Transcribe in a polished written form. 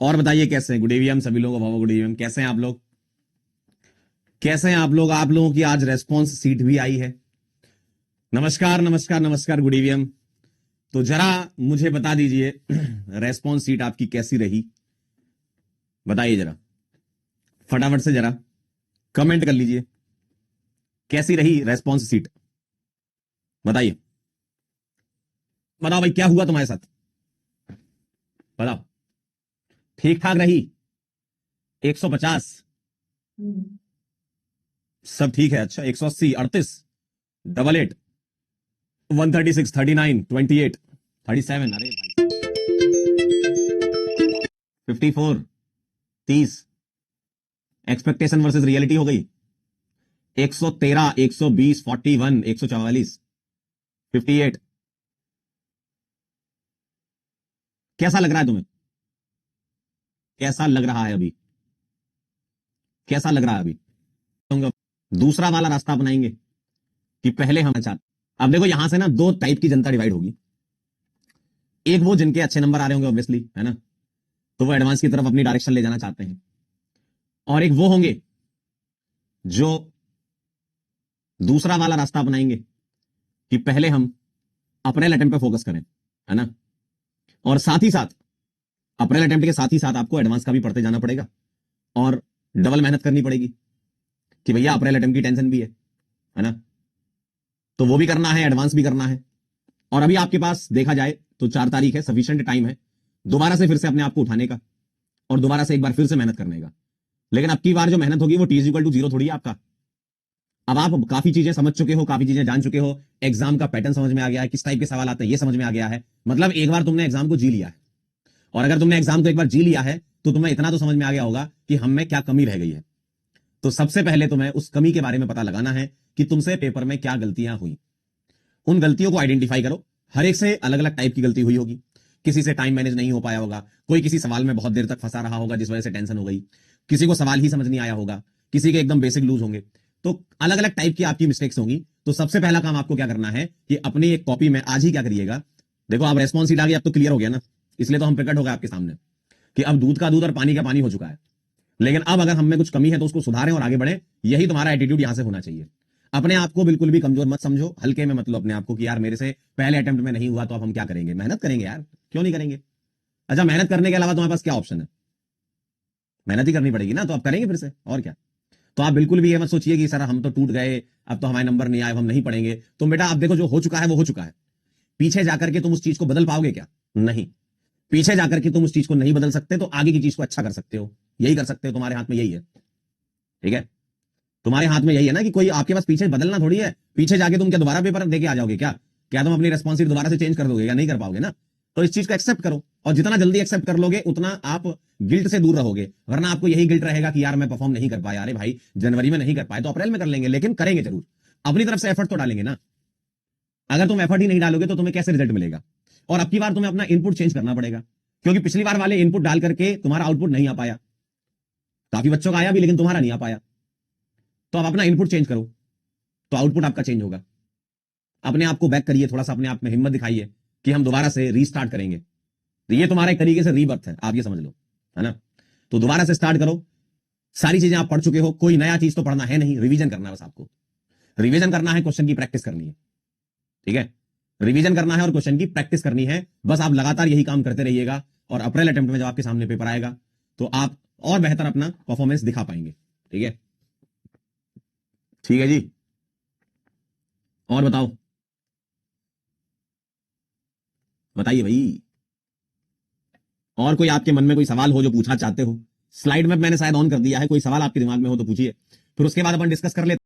और बताइए कैसे हैं? गुड इवनिंग सभी लोगों को, बहुत गुड इवनिंग। कैसे हैं आप लोग? कैसे हैं आप लोग? आप लोगों की आज रेस्पॉन्स सीट भी आई है। नमस्कार नमस्कार नमस्कार, गुड इवनिंग। तो जरा मुझे बता दीजिए रेस्पॉन्स सीट आपकी कैसी रही, बताइए जरा फटाफट से, जरा कमेंट कर लीजिए कैसी रही रेस्पॉन्स सीट। बताइए, बताओ भाई क्या हुआ तुम्हारे साथ, बताओ। ठीक ठाक रही? 150 सब ठीक है? अच्छा, 180, 38, 88, 136, 39, 28, 37, अरे भाई 54, 30, एक्सपेक्टेशन वर्सेस रियलिटी हो गई। 113, 120, 41, 144, 58। कैसा लग रहा है तुम्हें? कैसा लग रहा है अभी? कैसा लग रहा है अभी? तो दूसरा वाला रास्ता अपनाएंगे कि पहले हम चाहते। अब देखो यहां से ना दो टाइप की जनता डिवाइड होगी। एक वो जिनके अच्छे नंबर आ रहे होंगे ऑब्वियसली, है ना, तो वो एडवांस की तरफ अपनी डायरेक्शन ले जाना चाहते हैं। और एक वो होंगे जो दूसरा वाला रास्ता अपनाएंगे कि पहले हम अप्रैल अटेम्प्ट पे फोकस करें, है ना, और साथ ही साथ अप्रैल अटेम्प्ट के साथ ही साथ आपको एडवांस का भी पढ़ते जाना पड़ेगा और डबल मेहनत करनी पड़ेगी कि भैया अप्रैल अटेम्प्ट की टेंशन भी है ना, तो वो भी करना है, एडवांस भी करना है। और अभी आपके पास देखा जाए तो 4 तारीख है, सफिशिएंट टाइम है दोबारा से फिर से अपने आप को उठाने का और दोबारा से एक बार फिर से मेहनत करने का। लेकिन अब की बार जो मेहनत होगी वो टी इज इक्वल टू 0 थोड़ी है आपका। अब आप काफी चीजें समझ चुके हो, काफी चीजें जान चुके हो, एग्जाम का पैटर्न समझ में आ गया है, किस टाइप के सवाल आते हैं ये समझ में आ गया है। मतलब एक बार तुमने एग्जाम को जी लिया है, और अगर तुमने एग्जाम को एक बार जी लिया है तो तुम्हें इतना तो समझ में आ गया होगा कि हम में क्या कमी रह गई है। तो सबसे पहले तुम्हें उस कमी के बारे में पता लगाना है कि तुमसे पेपर में क्या गलतियां हुई। उन गलतियों को आइडेंटिफाई करो। हर एक से अलग अलग टाइप की गलती हुई होगी। किसी से टाइम मैनेज नहीं हो पाया होगा, कोई किसी सवाल में बहुत देर तक फंसा रहा होगा जिस वजह से टेंशन हो गई, किसी को सवाल ही समझ नहीं आया होगा, किसी के एकदम बेसिक लूज होंगे। तो अलग अलग टाइप की आपकी मिस्टेक्स होंगी। तो सबसे पहला काम आपको क्या करना है कि अपनी एक कॉपी में आज ही क्या करिएगा, देखो आप रेस्पॉन्स शीट आ गई, अब तो क्लियर हो गया ना, इसलिए तो हम प्रकट हो गए आपके सामने कि अब दूध का दूध और पानी का पानी हो चुका है। लेकिन अब अगर हम में कुछ कमी है तो उसको सुधारें और आगे बढ़े। यही तुम्हारा एटीट्यूड यहां से होना चाहिए। अपने आप को बिल्कुल भी कमजोर मत समझो, हल्के में मतलब अपने आप को कि यार मेरे से पहले अटेम्प्ट में नहीं हुआ तो अब हम क्या करेंगे, मेहनत करेंगे यार, क्यों नहीं करेंगे। अच्छा, मेहनत करने के अलावा तुम्हारे पास क्या ऑप्शन है? मेहनत ही करनी पड़ेगी ना, तो अब करेंगे फिर से, और क्या। तो आप बिल्कुल भी ये मत सोचिए कि सर हम तो टूट गए, अब तो हमारे नंबर नहीं आए, हम नहीं पढ़ेंगे। तो बेटा अब देखो जो हो चुका है वो हो चुका है। पीछे जाकर के तुम उस चीज को बदल पाओगे क्या? नहीं। पीछे जाकर के तुम उस चीज को नहीं बदल सकते, तो आगे की चीज को अच्छा कर सकते हो, यही कर सकते हो, तुम्हारे हाथ में यही है। ठीक है, तुम्हारे हाथ में यही है ना, कि कोई आपके पास पीछे बदलना थोड़ी है। पीछे जाके तुम क्या दोबारा पेपर देके आ जाओगे क्या? क्या तुम अपनी रेस्पॉन्सिबिलिटी दोबारा से चेंज कर दोगे? या नहीं कर पाओगे ना। तो इस चीज को एक्सेप्ट करो, और जितना जल्दी एक्सेप्ट कर लोगे उतना आप गिल्ट से दूर रहोगे। वरना आपको यही गिल्ट रहेगा कि यार मैं परफॉर्म नहीं कर पाया। अरे भाई जनवरी में नहीं कर पाए तो अप्रैल में कर लेंगे, लेकिन करेंगे जरूर। अपनी तरफ से एफर्ट तो डालेंगे ना। अगर तुम एफर्ट ही नहीं डालोगे तो तुम्हें कैसे रिजल्ट मिलेगा? और अब की बार तुम्हें अपना इनपुट चेंज करना पड़ेगा, क्योंकि पिछली बार वाले इनपुट डाल करके तुम्हारा आउटपुट नहीं आ पाया। काफी बच्चों का आया भी लेकिन तुम्हारा नहीं आ पाया। तो अब अपना इनपुट चेंज करो तो आउटपुट आपका चेंज होगा। अपने आप को बैक करिए, थोड़ा सा अपने आप में हिम्मत दिखाइए कि हम दोबारा से रीस्टार्ट करेंगे। तो ये तुम्हारा एक तरीके से रीबर्थ है, आप ये समझ लो, है ना। तो दोबारा से स्टार्ट करो। सारी चीजें आप पढ़ चुके हो, कोई नया चीज तो पढ़ना है नहीं, रिवीजन करना है बस आपको। रिवीजन करना है, क्वेश्चन की प्रैक्टिस करनी है। ठीक है, रिवीजन करना है और क्वेश्चन की प्रैक्टिस करनी है। बस आप लगातार यही काम करते रहिएगा, और अप्रैल अटेम्प्ट में जब आपके सामने पेपर आएगा तो आप और बेहतर अपना परफॉर्मेंस दिखा पाएंगे। ठीक है, ठीक है जी। और बताओ, बताइए भाई। और कोई आपके मन में कोई सवाल हो जो पूछना चाहते हो? स्लाइड में मैंने शायद ऑन कर दिया है, कोई सवाल आपके दिमाग में हो तो पूछिए, फिर उसके बाद अपन डिस्कस कर लेते